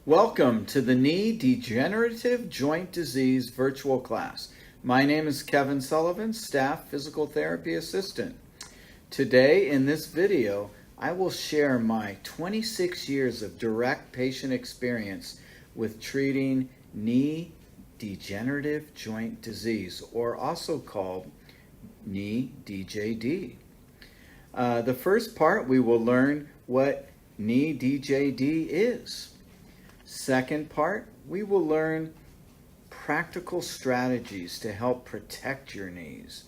Welcome to the Knee Degenerative Joint Disease virtual class. My name is Kevin Sullivan, Staff Physical Therapy Assistant. Today in this video, I will share my 26 years of direct patient experience with treating knee degenerative joint disease, or also called knee DJD. The first part, we will learn what knee DJD is. Second part, we will learn practical strategies to help protect your knees.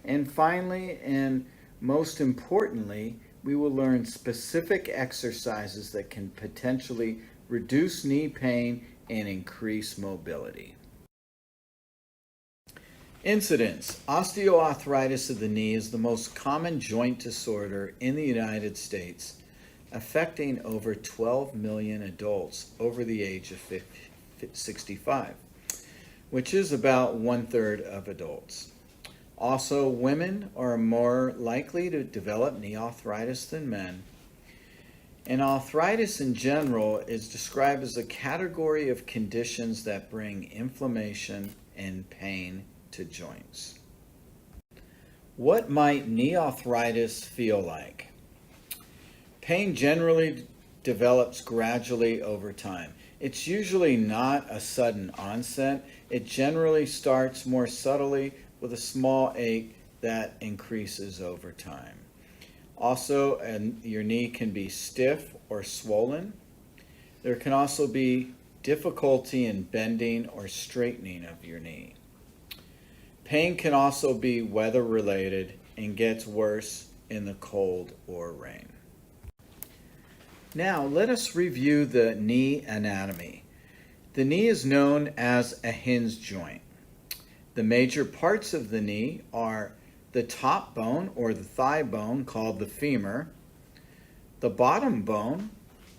And finally, and most importantly, we will learn specific exercises that can potentially reduce knee pain and increase mobility. Incidence. Osteoarthritis of the knee is the most common joint disorder in the United States, affecting over 12 million adults over the age of 65, which is about 1/3 of adults. Also, women are more likely to develop knee arthritis than men. And arthritis in general is described as a category of conditions that bring inflammation and pain to joints. What might knee arthritis feel like? Pain generally develops gradually over time. It's usually not a sudden onset. It generally starts more subtly with a small ache that increases over time. Also, your knee can be stiff or swollen. There can also be difficulty in bending or straightening of your knee. Pain can also be weather related and gets worse in the cold or rain. Now, let us review the knee anatomy. The knee is known as a hinge joint. The major parts of the knee are the top bone or the thigh bone called the femur, the bottom bone,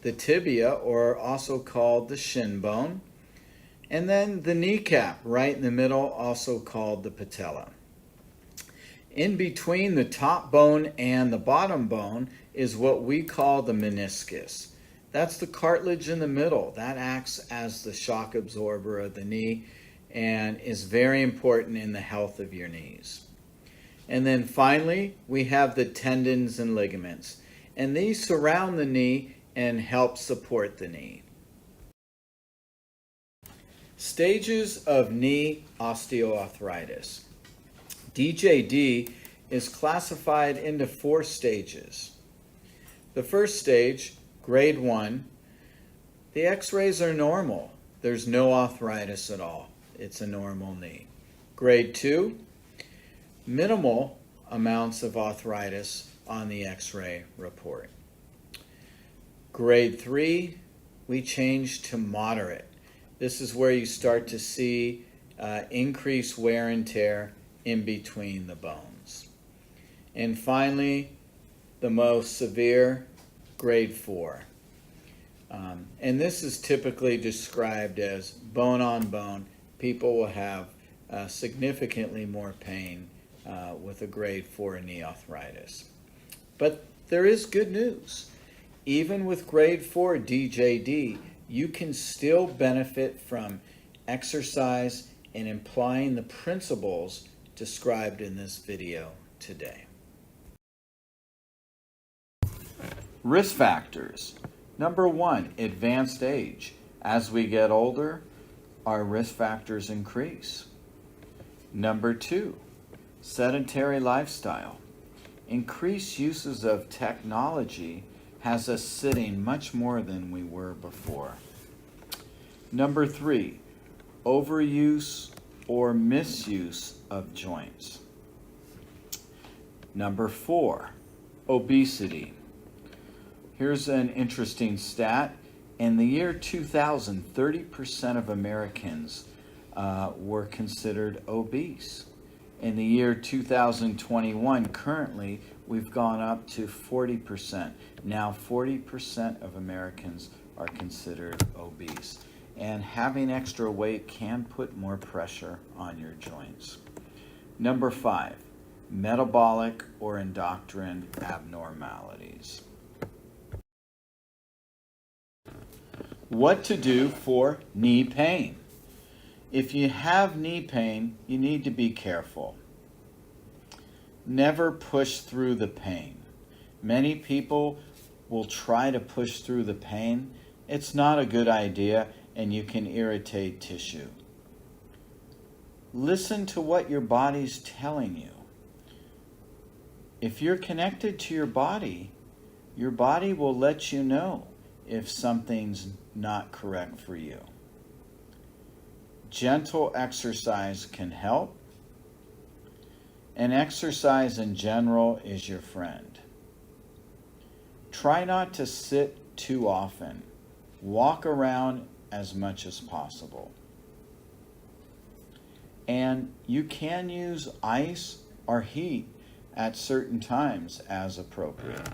the tibia or also called the shin bone, and then the kneecap right in the middle, also called the patella. In between the top bone and the bottom bone is what we call the meniscus. That's the cartilage in the middle. That acts as the shock absorber of the knee and is very important in the health of your knees. And then finally, we have the tendons and ligaments. And these surround the knee and help support the knee. Stages of knee osteoarthritis. DJD is classified into 4 stages. The first stage, grade 1, the x-rays are normal. There's no arthritis at all. It's a normal knee. Grade 2, minimal amounts of arthritis on the x-ray report. Grade 3, we change to moderate. This is where you start to see increased wear and tear in between the bones. And finally, the most severe, grade 4. And this is typically described as bone on bone. People will have significantly more pain with a grade 4 knee arthritis. But there is good news. Even with grade 4 DJD, you can still benefit from exercise and applying the principles described in this video today. Risk factors. Number 1, advanced age. As we get older, our risk factors increase. Number 2, sedentary lifestyle. Increased uses of technology has us sitting much more than we were before. Number 3, overuse or misuse of joints. Number 4, obesity. Here's an interesting stat. In the year 2000, 30% of Americans were considered obese. In the year 2021, currently, we've gone up to 40%. Now 40% of Americans are considered obese. And having extra weight can put more pressure on your joints. Number 5, metabolic or endocrine abnormalities. What to do for knee pain. If you have knee pain, you need to be careful. Never push through the pain. Many people will try to push through the pain. It's not a good idea, and you can irritate tissue. Listen to what your body's telling you. If you're connected to your body will let you know if something's not correct for you. Gentle exercise can help, and exercise in general is your friend. Try not to sit too often. Walk around as much as possible. And you can use ice or heat at certain times as appropriate.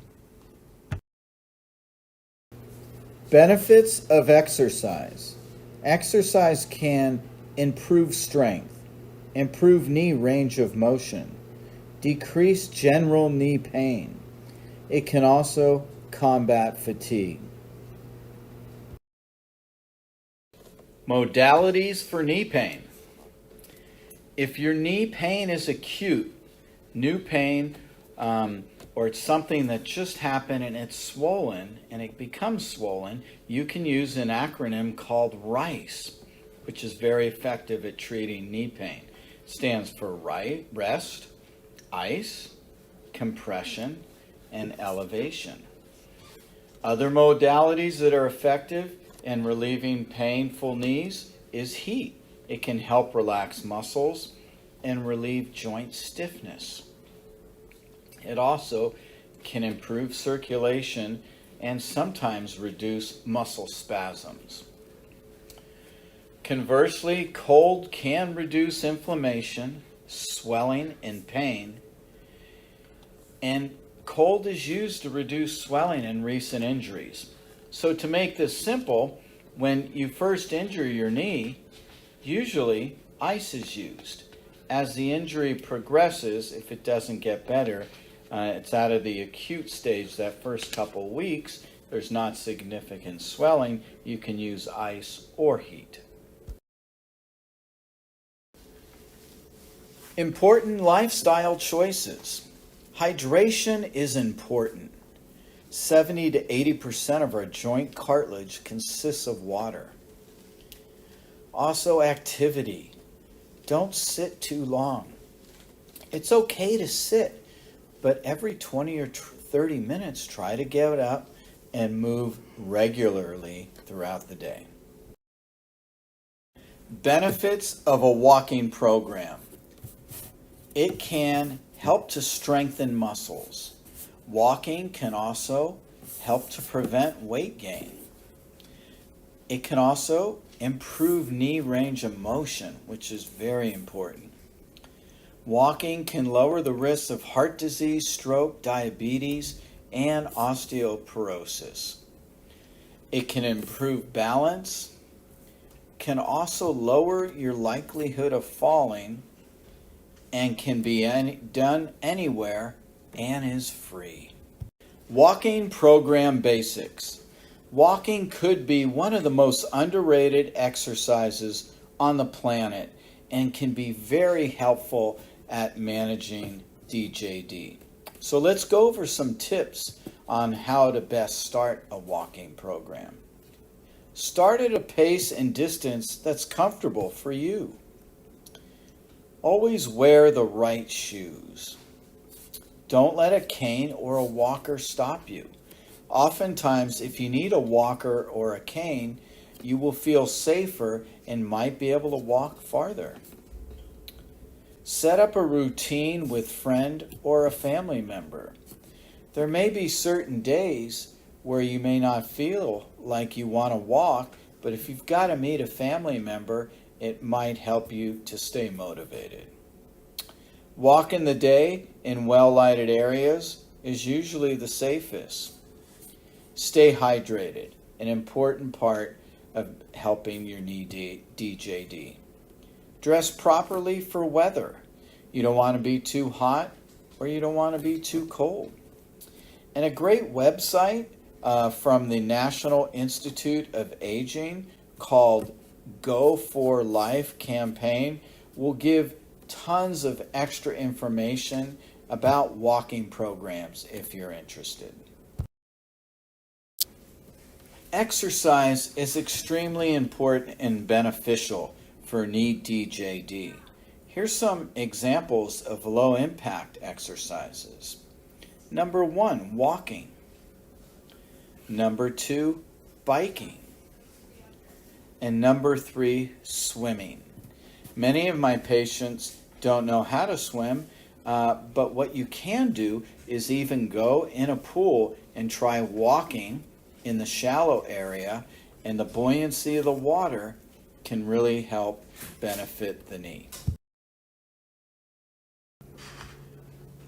Benefits of exercise. Exercise can improve strength, improve knee range of motion, decrease general knee pain. It can also combat fatigue. Modalities for knee pain. If your knee pain is acute, new pain, or it's something that just happened and it's swollen and it becomes swollen, you can use an acronym called RICE, which is very effective at treating knee pain. It stands for rest, ice, compression, and elevation. Other modalities that are effective in relieving painful knees is heat. It can help relax muscles and relieve joint stiffness. It also can improve circulation and sometimes reduce muscle spasms. Conversely, cold can reduce inflammation, swelling, and pain. And cold is used to reduce swelling in recent injuries. So to make this simple, when you first injure your knee, usually ice is used. As the injury progresses, if it doesn't get better, it's out of the acute stage that first couple weeks, there's not significant swelling, you can use ice or heat. Important lifestyle choices. Hydration is important. 70 to 80% of our joint cartilage consists of water. Also, activity. Don't sit too long. It's okay to sit, but every 20 or 30 minutes, try to get up and move regularly throughout the day. Benefits of a walking program. It can help to strengthen muscles. Walking can also help to prevent weight gain. It can also improve knee range of motion, which is very important. Walking can lower the risk of heart disease, stroke, diabetes, and osteoporosis. It can improve balance, can also lower your likelihood of falling, and can be done anywhere and is free. Walking program basics. Walking could be one of the most underrated exercises on the planet and can be very helpful at managing DJD. So let's go over some tips on how to best start a walking program. Start at a pace and distance that's comfortable for you. Always wear the right shoes. Don't let a cane or a walker stop you. Oftentimes, if you need a walker or a cane, you will feel safer and might be able to walk farther. Set up a routine with a friend or a family member. There may be certain days where you may not feel like you want to walk, but if you've got to meet a family member, it might help you to stay motivated. Walk in the day in well-lighted areas is usually the safest. Stay hydrated, an important part of helping your knee DJD. Dress properly for weather. You don't want to be too hot or you don't want to be too cold. And a great website from the National Institute of Aging called Go for Life campaign will give tons of extra information about walking programs if you're interested. Exercise is extremely important and beneficial for knee DJD. Here's some examples of low impact exercises. Number 1, walking. Number 2, biking. And number 3, swimming. Many of my patients don't know how to swim, but what you can do is even go in a pool and try walking in the shallow area, and the buoyancy of the water can really help benefit the knee.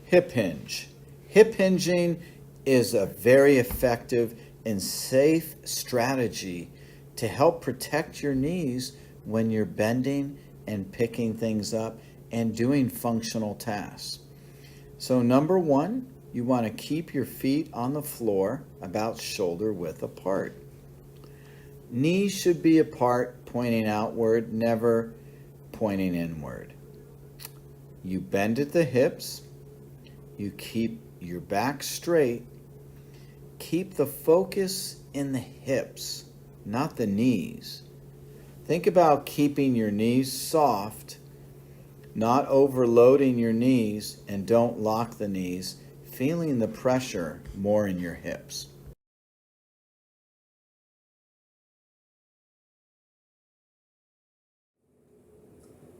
Hip hinge. Hip hinging is a very effective and safe strategy to help protect your knees when you're bending and picking things up and doing functional tasks. So number 1, you want to keep your feet on the floor about shoulder width apart. Knees should be apart, pointing outward, never pointing inward. You bend at the hips. You keep your back straight. Keep the focus in the hips, not the knees. Think about keeping your knees soft, not overloading your knees, and don't lock the knees, feeling the pressure more in your hips.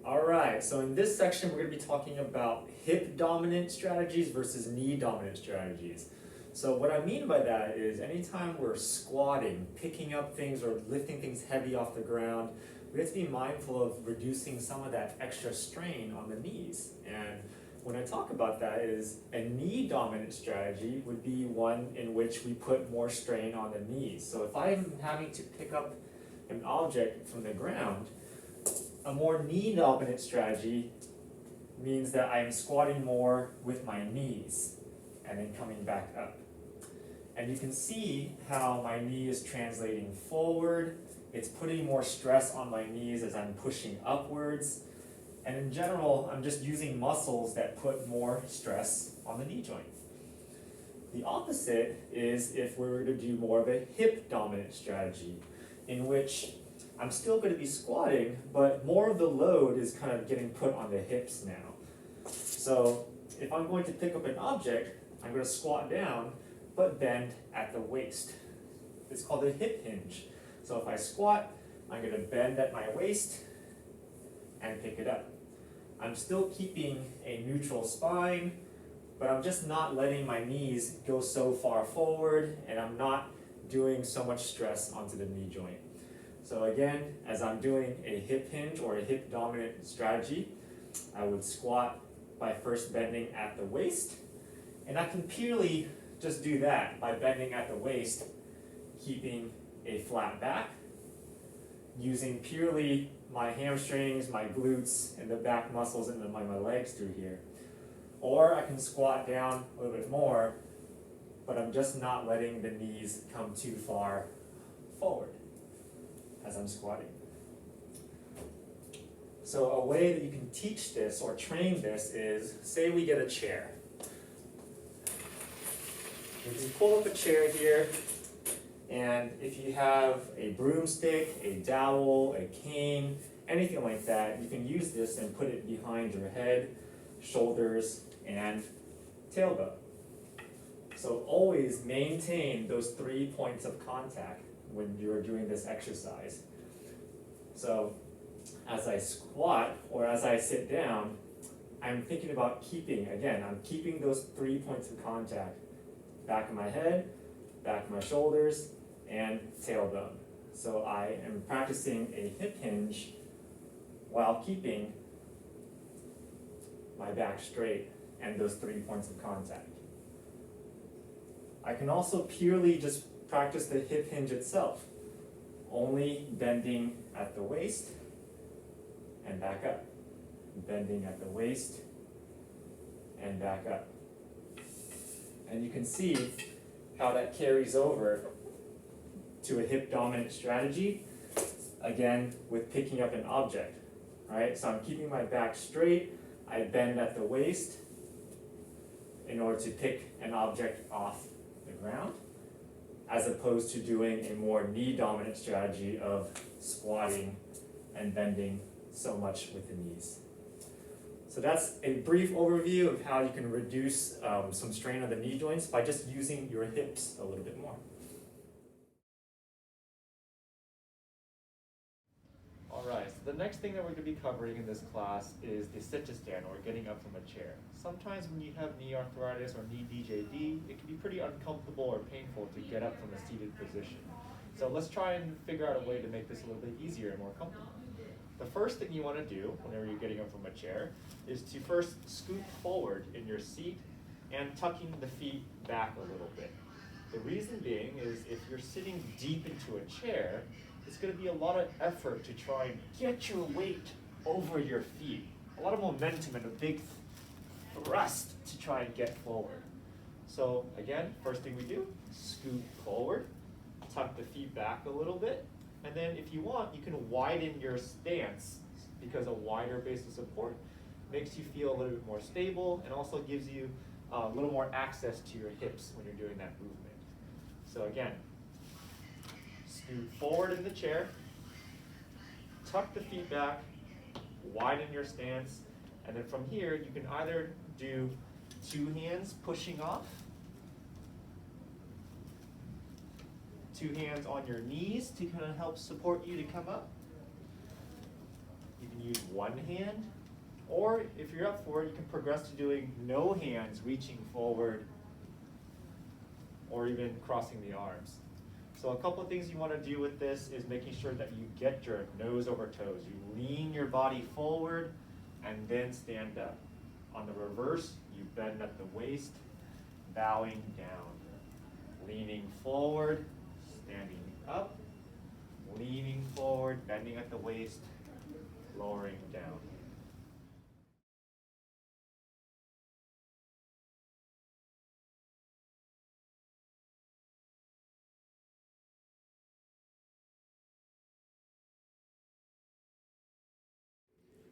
All right, so in this section, we're going to be talking about hip dominant strategies versus knee dominant strategies. So what I mean by that is anytime we're squatting, picking up things or lifting things heavy off the ground, we have to be mindful of reducing some of that extra strain on the knees. And when I talk about that is a knee dominant strategy would be one in which we put more strain on the knees. So if I'm having to pick up an object from the ground, a more knee dominant strategy means that I'm squatting more with my knees and then coming back up. And you can see how my knee is translating forward. It's putting more stress on my knees as I'm pushing upwards. And in general, I'm just using muscles that put more stress on the knee joint. The opposite is if we were to do more of a hip dominant strategy, in which I'm still going to be squatting, but more of the load is kind of getting put on the hips now. So if I'm going to pick up an object, I'm going to squat down, but bend at the waist. It's called a hip hinge. So if I squat, I'm going to bend at my waist and pick it up. I'm still keeping a neutral spine, but I'm just not letting my knees go so far forward, and I'm not doing so much stress onto the knee joint. So again, as I'm doing a hip hinge or a hip dominant strategy, I would squat by first bending at the waist, and I can purely just do that by bending at the waist, keeping a flat back, using purely my hamstrings, my glutes, and the back muscles and my legs through here. Or I can squat down a little bit more, but I'm just not letting the knees come too far forward as I'm squatting. So a way that you can teach this or train this is, say we get a chair. We can pull up a chair here, and if you have a broomstick, a dowel, a cane, anything like that, you can use this and put it behind your head, shoulders, and tailbone. So always maintain those 3 points of contact when you're doing this exercise. So as I squat or as I sit down, I'm thinking about I'm keeping those 3 points of contact. Back of my head, back of my shoulders, and tailbone. So I am practicing a hip hinge while keeping my back straight and those 3 points of contact. I can also purely just practice the hip hinge itself, only bending at the waist and back up, bending at the waist and back up. And you can see how that carries over to a hip dominant strategy, again, with picking up an object, right? So I'm keeping my back straight, I bend at the waist in order to pick an object off the ground, as opposed to doing a more knee dominant strategy of squatting and bending so much with the knees. So that's a brief overview of how you can reduce some strain on the knee joints by just using your hips a little bit more. Alright, so the next thing that we're going to be covering in this class is the sit-to-stand, or getting up from a chair. Sometimes when you have knee arthritis or knee DJD, it can be pretty uncomfortable or painful to get up from a seated position. So let's try and figure out a way to make this a little bit easier and more comfortable. The first thing you want to do whenever you're getting up from a chair is to first scoot forward in your seat and tucking the feet back a little bit. The reason being is if you're sitting deep into a chair, it's going to be a lot of effort to try and get your weight over your feet. A lot of momentum and a big thrust to try and get forward. So again, first thing we do, scoot forward, tuck the feet back a little bit, and then if you want, you can widen your stance because a wider base of support makes you feel a little bit more stable and also gives you a little more access to your hips when you're doing that movement. So again, scoot forward in the chair, tuck the feet back, widen your stance, and then from here you can either do two hands pushing off, two hands on your knees to kind of help support you to come up. You can use one hand, or if you're up for it, you can progress to doing no hands, reaching forward, or even crossing the arms. So a couple of things you want to do with this is making sure that you get your nose over toes. You lean your body forward and then stand up. On the reverse, you bend at the waist, bowing down. Leaning forward, standing up, leaning forward, bending at the waist, lowering down.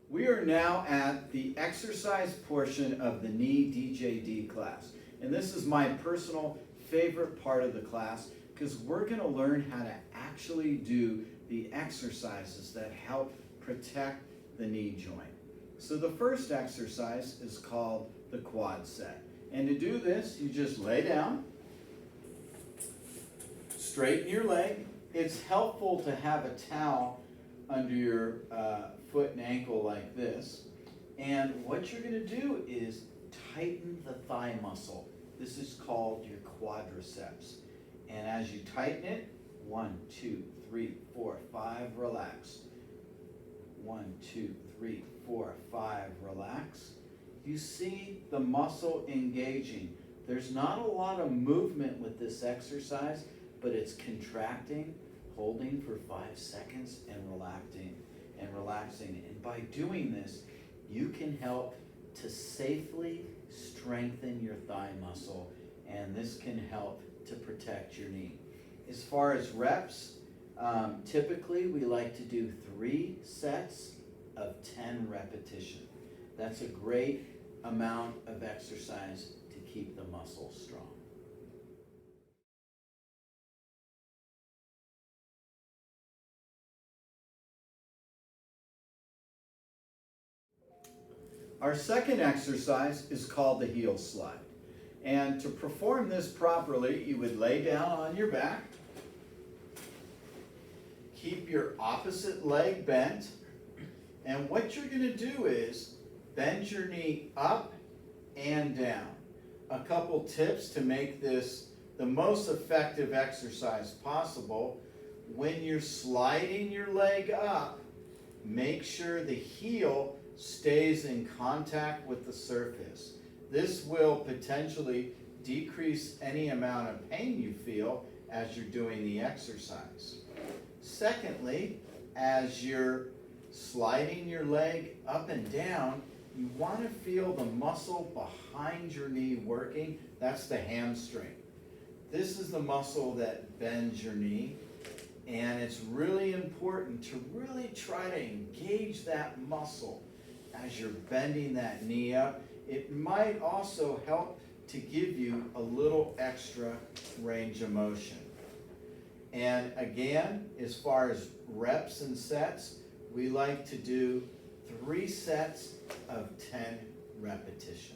We are now at the exercise portion of the knee DJD class. And this is my personal favorite part of the class because we're going to learn how to actually do the exercises that help protect the knee joint. So the first exercise is called the quad set. And to do this, you just lay down, straighten your leg. It's helpful to have a towel under your foot and ankle like this. And what you're going to do is tighten the thigh muscle. This is called your quadriceps. And as you tighten it, 1, 2, 3, 4, 5, relax. 1, 2, 3, 4, 5, relax. You see the muscle engaging. There's not a lot of movement with this exercise, but it's contracting, holding for 5 seconds, and relaxing. And by doing this, you can help to safely strengthen your thigh muscle, and this can help to protect your knee. As far as reps, typically we like to do 3 sets of 10 repetitions. That's a great amount of exercise to keep the muscle strong. Our second exercise is called the heel slide. And to perform this properly, you would lay down on your back, keep your opposite leg bent, and what you're going to do is bend your knee up and down. A couple tips to make this the most effective exercise possible. When you're sliding your leg up, make sure the heel stays in contact with the surface. This will potentially decrease any amount of pain you feel as you're doing the exercise. Secondly, as you're sliding your leg up and down, you want to feel the muscle behind your knee working. That's the hamstring. This is the muscle that bends your knee, and it's really important to really try to engage that muscle as you're bending that knee up. It might also help to give you a little extra range of motion. And again, as far as reps and sets, we like to do 3 sets of 10 repetitions.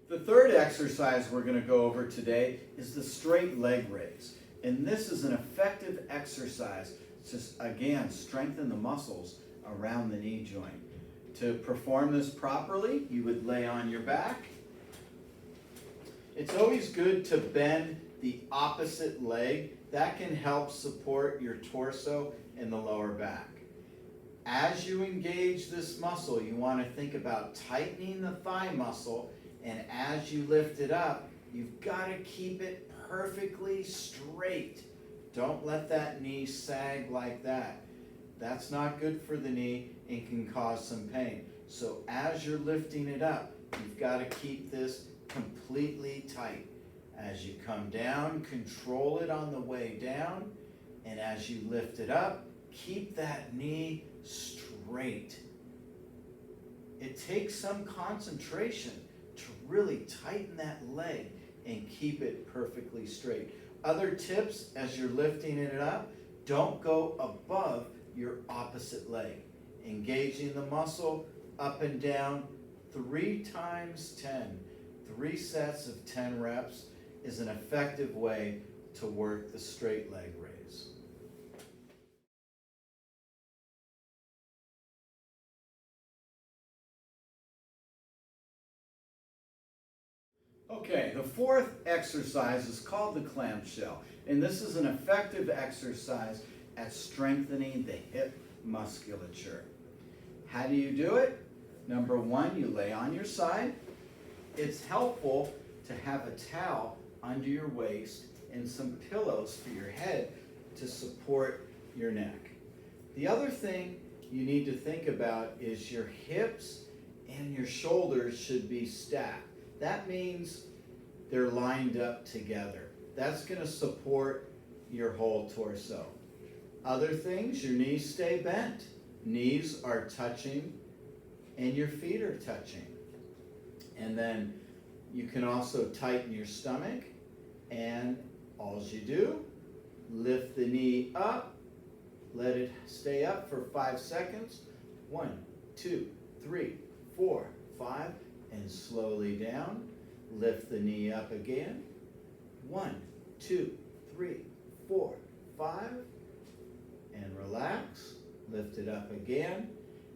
The third exercise we're going to go over today is the straight leg raise. And this is an effective exercise to, again, strengthen the muscles around the knee joint. To perform this properly, you would lay on your back. It's always good to bend the opposite leg. That can help support your torso and the lower back. As you engage this muscle, you want to think about tightening the thigh muscle, and as you lift it up, you've got to keep it perfectly straight. Don't let that knee sag like that. That's not good for the knee and can cause some pain. So as you're lifting it up, you've got to keep this completely tight. As you come down, control it on the way down, and as you lift it up, keep that knee straight. It takes some concentration to really tighten that leg and keep it perfectly straight. Other tips as you're lifting it up, don't go above your opposite leg. Engaging the muscle up and down 3 times 10. 3 sets of 10 reps is an effective way to work the straight leg raise. Okay, the fourth exercise is called the clamshell, and this is an effective exercise at strengthening the hip musculature. How do you do it? Number 1, you lay on your side. It's helpful to have a towel under your waist and some pillows for your head to support your neck. The other thing you need to think about is your hips and your shoulders should be stacked. That means they're lined up together. That's going to support your whole torso. Other things, your knees stay bent. Knees are touching and your feet are touching. And then you can also tighten your stomach, and all you do, lift the knee up, let it stay up for 5 seconds. 1, 2, 3, 4, 5, and slowly down. Lift the knee up again. 1, 2, 3, 4, 5, and relax. Lift it up again.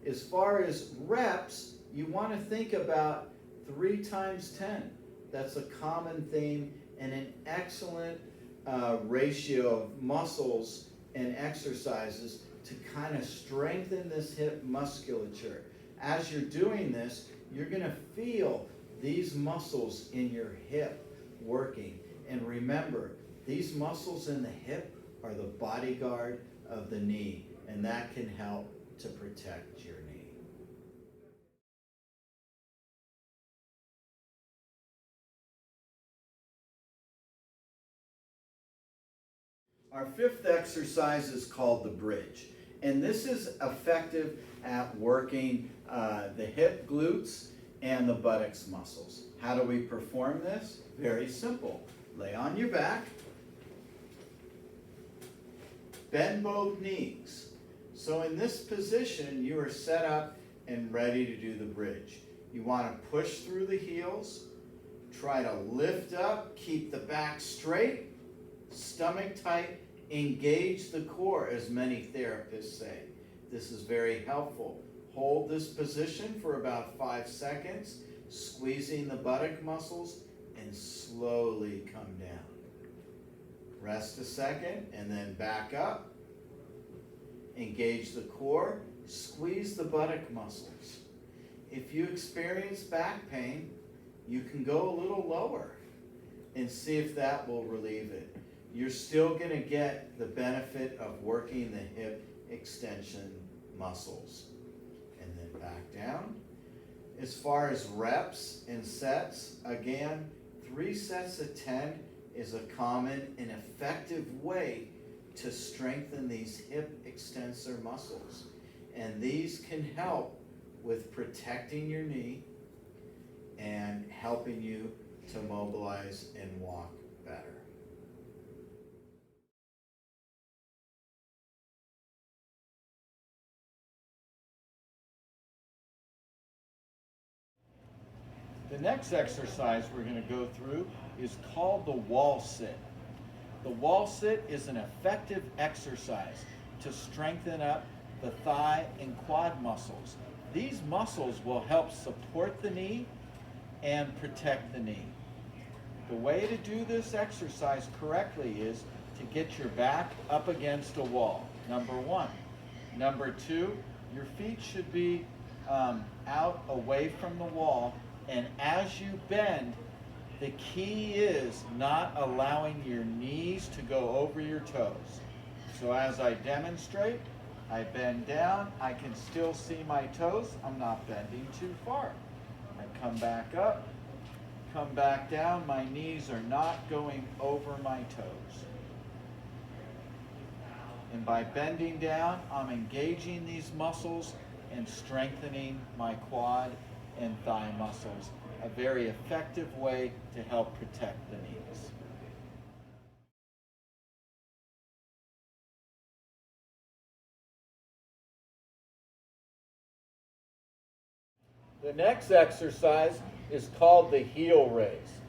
As far as reps, you want to think about 3 times 10. That's a common theme and an excellent ratio of muscles and exercises to kind of strengthen this hip musculature. As you're doing this, you're going to feel these muscles in your hip working. And remember, these muscles in the hip are the bodyguard of the knee, and that can help to protect your knee. Our fifth exercise is called the bridge, and this is effective at working the hip glutes and the buttocks muscles. How do we perform this? Very simple. Lay on your back, bend both knees. So in this position, you are set up and ready to do the bridge. You want to push through the heels, try to lift up, keep the back straight, stomach tight, engage the core, as many therapists say. This is very helpful. Hold this position for about 5 seconds, squeezing the buttock muscles, and slowly come down. Rest a second, and then back up. Engage the core, squeeze the buttock muscles. If you experience back pain, you can go a little lower and see if that will relieve it. You're still going to get the benefit of working the hip extension muscles. And then back down. As far as reps and sets, again, 3 sets of 10 is a common and effective way to strengthen these hip extensor muscles. And these can help with protecting your knee and helping you to mobilize and walk better. The next exercise we're going to go through is called the wall sit. The wall sit is an effective exercise to strengthen up the thigh and quad muscles. These muscles will help support the knee and protect the knee. The way to do this exercise correctly is to get your back up against a wall, number 1. Number 2, your feet should be out away from the wall, and as you bend, the key is not allowing your knees to go over your toes. So as I demonstrate, I bend down, I can still see my toes, I'm not bending too far. I come back up, come back down, my knees are not going over my toes. And by bending down, I'm engaging these muscles and strengthening my quad and thigh muscles, a very effective way to help protect the knees. The next exercise is called the heel raise.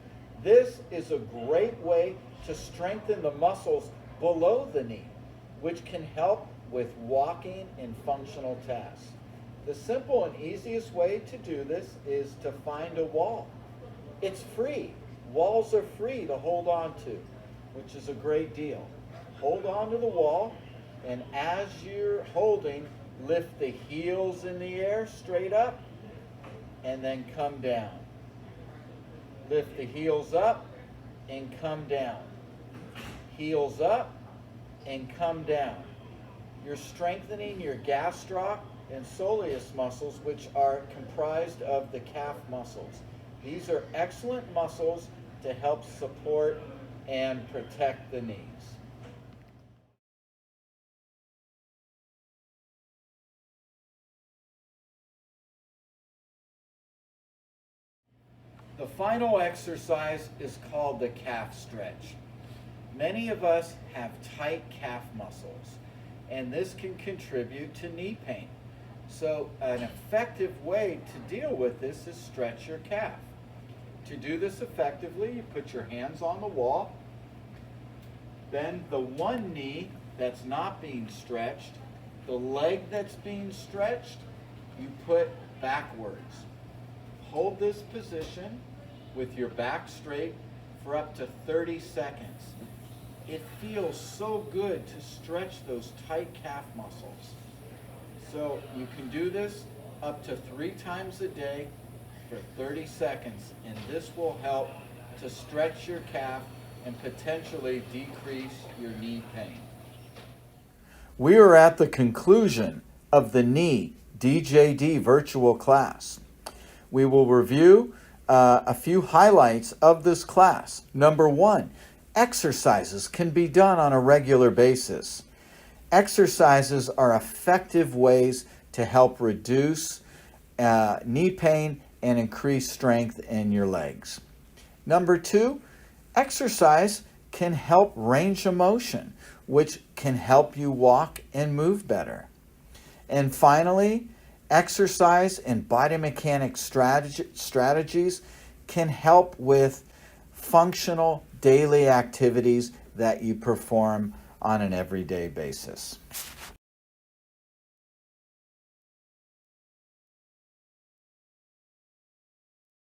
This is a great way to strengthen the muscles below the knee, which can help with walking and functional tasks. The simple and easiest way to do this is to find a wall. It's free. Walls are free to hold on to, which is a great deal. Hold on to the wall, and as you're holding, lift the heels in the air straight up, and then come down. Lift the heels up and come down. Heels up and come down. You're strengthening your gastroc and soleus muscles, which are comprised of the calf muscles. These are excellent muscles to help support and protect the knees. The final exercise is called the calf stretch. Many of us have tight calf muscles, and this can contribute to knee pain. So an effective way to deal with this is stretch your calf. To do this effectively, you put your hands on the wall, bend the one knee that's not being stretched, the leg that's being stretched, you put backwards. Hold this position with your back straight for up to 30 seconds. It feels so good to stretch those tight calf muscles. So you can do this up to 3 times a day for 30 seconds, and this will help to stretch your calf and potentially decrease your knee pain. We are at the conclusion of the knee DJD virtual class. We will review a few highlights of this class. Number 1, exercises can be done on a regular basis. Exercises are effective ways to help reduce knee pain and increase strength in your legs. Number 2, exercise can help range of motion, which can help you walk and move better. And finally, exercise and biomechanics strategies can help with functional daily activities that you perform on an everyday basis.